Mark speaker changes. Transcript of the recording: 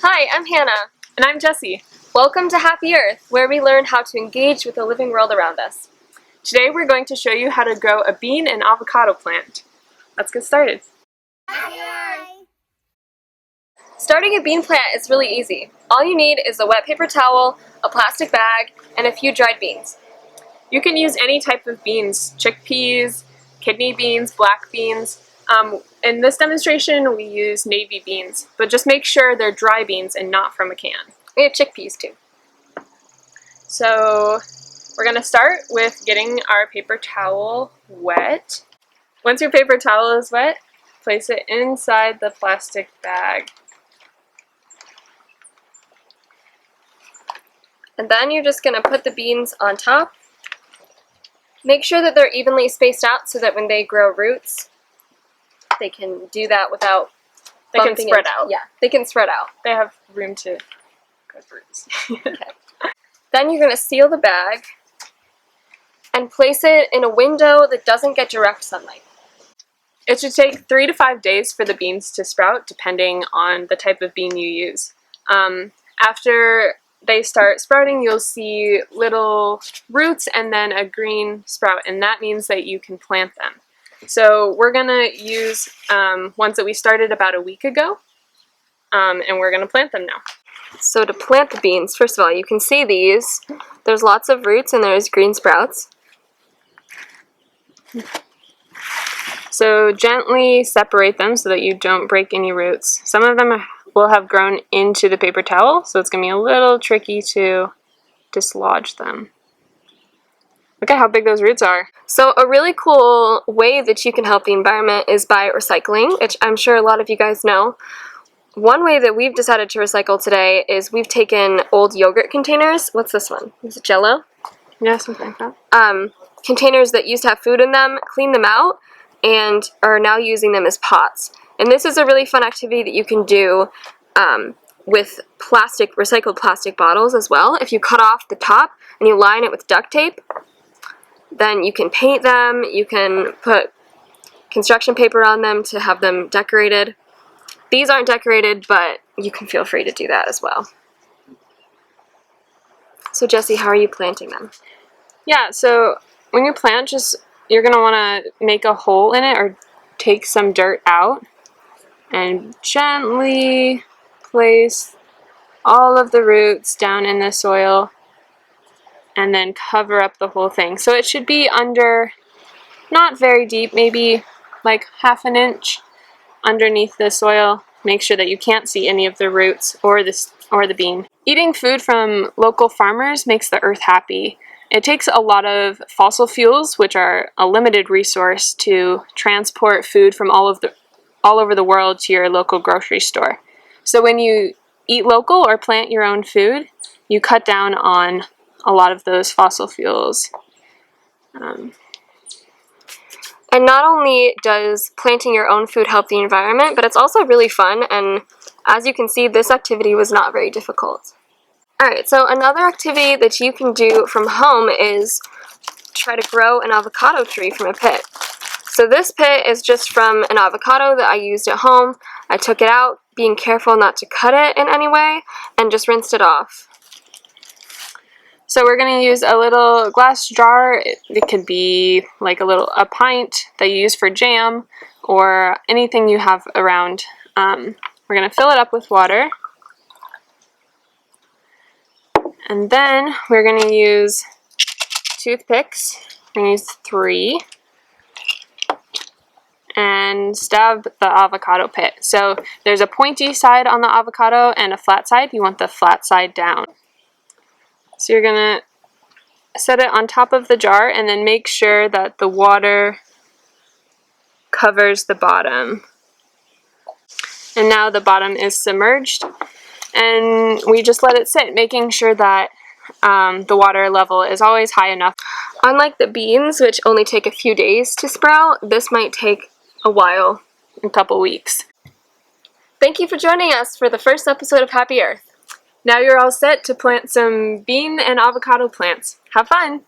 Speaker 1: Hi, I'm Hannah.
Speaker 2: And I'm Jessie.
Speaker 1: Welcome to Happy Earth, where we learn how to engage with the living world around us.
Speaker 2: Today we're going to show you how to grow a bean and avocado plant. Let's get started.
Speaker 3: Happy Earth!
Speaker 1: Starting a bean plant is really easy. All you need is a wet paper towel, a plastic bag, and a few dried beans.
Speaker 2: You can use any type of beans, chickpeas, kidney beans, black beans. In this demonstration we use navy beans, but just make sure they're dry beans and not from a can.
Speaker 1: We have chickpeas too.
Speaker 2: So we're going to start with getting our paper towel wet. Once your paper towel is wet, place it inside the plastic bag.
Speaker 1: And then you're just going to put the beans on top. Make sure that they're evenly spaced out so that when they grow roots, they can do that without
Speaker 2: They can
Speaker 1: bumping
Speaker 2: spread
Speaker 1: into-
Speaker 2: out.
Speaker 1: Yeah, they can spread out.
Speaker 2: They have room to grow roots.
Speaker 1: Okay. Then you're going to seal the bag and place it in a window that doesn't get direct sunlight.
Speaker 2: It should take 3 to 5 days for the beans to sprout, depending on the type of bean you use. After they start sprouting, you'll see little roots and then a green sprout, and that means that you can plant them. So we're going to use ones that we started about a week ago, and we're going to plant them now.
Speaker 1: So to plant the beans, first of all, you can see these. There's lots of roots and there's green sprouts.
Speaker 2: So gently separate them so that you don't break any roots. Some of them will have grown into the paper towel, so it's going to be a little tricky to dislodge them. Look at how big those roots are.
Speaker 1: So a really cool way that you can help the environment is by recycling, which I'm sure a lot of you guys know. One way that we've decided to recycle today is we've taken old yogurt containers. What's this one? Is it Jell-O?
Speaker 2: Yeah, something like that.
Speaker 1: Containers that used to have food in them, clean them out, and are now using them as pots. And this is a really fun activity that you can do with recycled plastic bottles as well. If you cut off the top and you line it with duct tape, then you can paint them, you can put construction paper on them to have them decorated. These aren't decorated, but you can feel free to do that as well. So Jessie, how are you planting them?
Speaker 2: Yeah, so when you plant, you're going to want to make a hole in it or take some dirt out and gently place all of the roots down in the soil and then cover up the whole thing. So it should be under, not very deep, maybe like ½ an inch underneath the soil. Make sure that you can't see any of the roots or the bean. Eating food from local farmers makes the earth happy. It takes a lot of fossil fuels, which are a limited resource, to transport food from all over the world to your local grocery store. So when you eat local or plant your own food, you cut down on a lot of those fossil fuels.
Speaker 1: And not only does planting your own food help the environment, but it's also really fun, and as you can see, this activity was not very difficult. Alright, so another activity that you can do from home is try to grow an avocado tree from a pit. So this pit is just from an avocado that I used at home. I took it out, being careful not to cut it in any way, and just rinsed it off.
Speaker 2: So we're going to use a little glass jar. It could be like a pint that you use for jam or anything you have around. We're going to fill it up with water. And then we're going to use toothpicks. We're going to use 3. And stab the avocado pit. So there's a pointy side on the avocado and a flat side. You want the flat side down. So you're going to set it on top of the jar and then make sure that the water covers the bottom. And now the bottom is submerged, and we just let it sit, making sure that the water level is always high enough.
Speaker 1: Unlike the beans, which only take a few days to sprout, this might take a while.
Speaker 2: A couple weeks.
Speaker 1: Thank you for joining us for the first episode of Happy Earth.
Speaker 2: Now you're all set to plant some bean and avocado plants. Have fun!